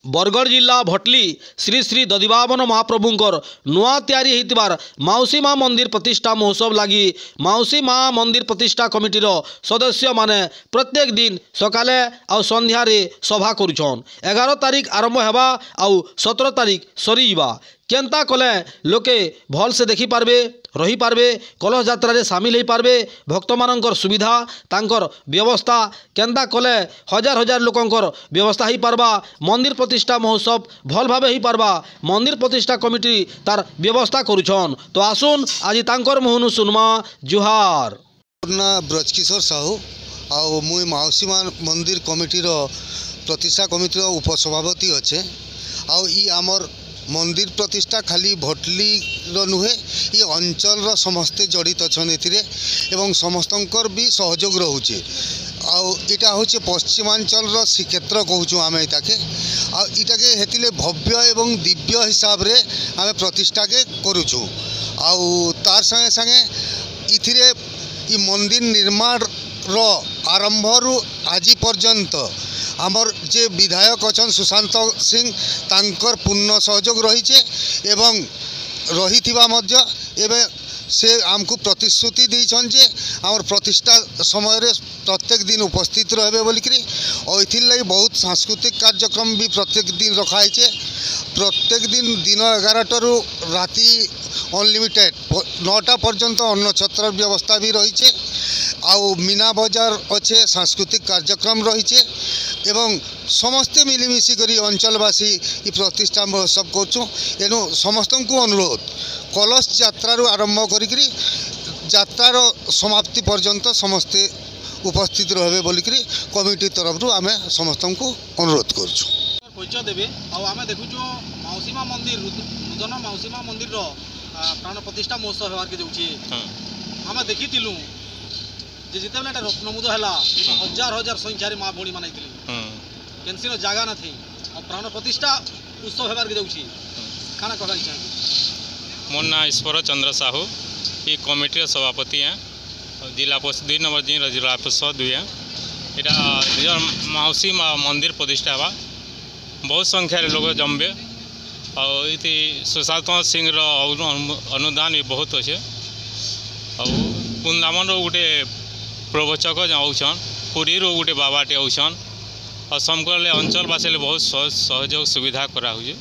बरगढ़ जिला भटली श्री श्री दधिबावन महाप्रभुंकर नुआ तैयारी होइतिबार माउसी माँ मंदिर प्रतिष्ठा महोत्सव लगी माउसी माँ मंदिर प्रतिष्ठा कमिटीर सदस्य माने प्रत्येक दिन सकाले आउ संध्यारे सभा करुछन। 11 तारीख आरंभ हेबा आउ 17 तारीख सरीजिबा। केंता कले लोके भल से देखि पारबे रही पारबे कलश यात्रा रे शामिल हो पारबे भक्त मानकर सुविधा तांकर व्यवस्था केंता कले हजार हजार लोकंकर व्यवस्था हो पारबा मंदिर प्रतिष्ठा महोत्सव भल भावे हो पारबा मंदिर प्रतिष्ठा कमिटी तार व्यवस्था करुछन। तो आसुन आज तांकर मुहनु सुनमा। जुहार ना ब्रजकिशोर साहू आउ मुई माउसी माँ मंदिर कमिटीर प्रतिष्ठा कमिटीर उपसभापति अच्छे। आउ ई आमर मंदिर प्रतिष्ठा खाली भटली नुहे ये अंचल समस्ते जड़ित अच्छा एवं समस्तंकर भी सहयोग रोचे। आटा हूँ पश्चिमांचल श्रीक्षेत्र कहूँ आम इटाके आटाके हेतिले भव्य एवं दिव्य हिसाब रे आम प्रतिष्ठा के करुचु। तार संगे संगे इथिरे ई मंदिर निर्माण रो आरंभ रु आज पर्यंत आमर जे विधायक अच्छा सुशांत सिंह तांकर पूर्ण सहयोग रही एवं रही से आमको प्रतिश्रुति देछन जे आमर प्रतिष्ठा समय रे प्रत्येक दिन उपस्थित रहे बोलिकी और इथिर बहुत सांस्कृतिक कार्यक्रम भी प्रत्येक दिन रखाई। प्रत्येक दिन दिन 11 रु राति अनलिमिटेड 9टा पर्यंत अन्न छत्र व्यवस्था भी रही आउ मीना बजार अच्छे सांस्कृतिक कार्यक्रम रही एवं समस्ते मिलमिशी करी अंचलवासी ये प्रतिष्ठा महोत्सव करछुं। एनु समस्त को अनुरोध कलश यात्रारू आरंभ करी यात्रार समाप्ति पर्यंत समस्ते उपस्थित रहे बोलिकी कमिटी तरफ आम समस्त को अनुरोध करछुं। परिचय देवे आम देखुचु माउसी माँ मंदिर नूतन माउसी माँ मंदिर प्राण प्रतिष्ठा महोत्सव होवार के जाउछि। आम देखिथिलु जे जितेबेले एटा रत्नमुद हैला हजार हजार संख्यारे माँ भौणी माने केनसिनो जागा न थी और प्राण प्रतिष्ठा उत्सव हेबार के जाउछि। खाना कहबा इच्छा मोर ना ईश्वर चंद्र साहू ये कमिटी सभापति हैं जिला परिषद 2 नंबर जिला परिषद 2 है। यहाँ माउसी माँ मंदिर प्रतिष्ठा बा बहुत संख्यार लोग जमबे और इति सुशांत सिंह अनुदान भी बहुत अच्छे और कुंदामन गोटे प्रवचक आउछन पुरी गोटे बाबाटे आउछन और समकल अंचलवासी बहुत सहयोग सुविधा करा हुए।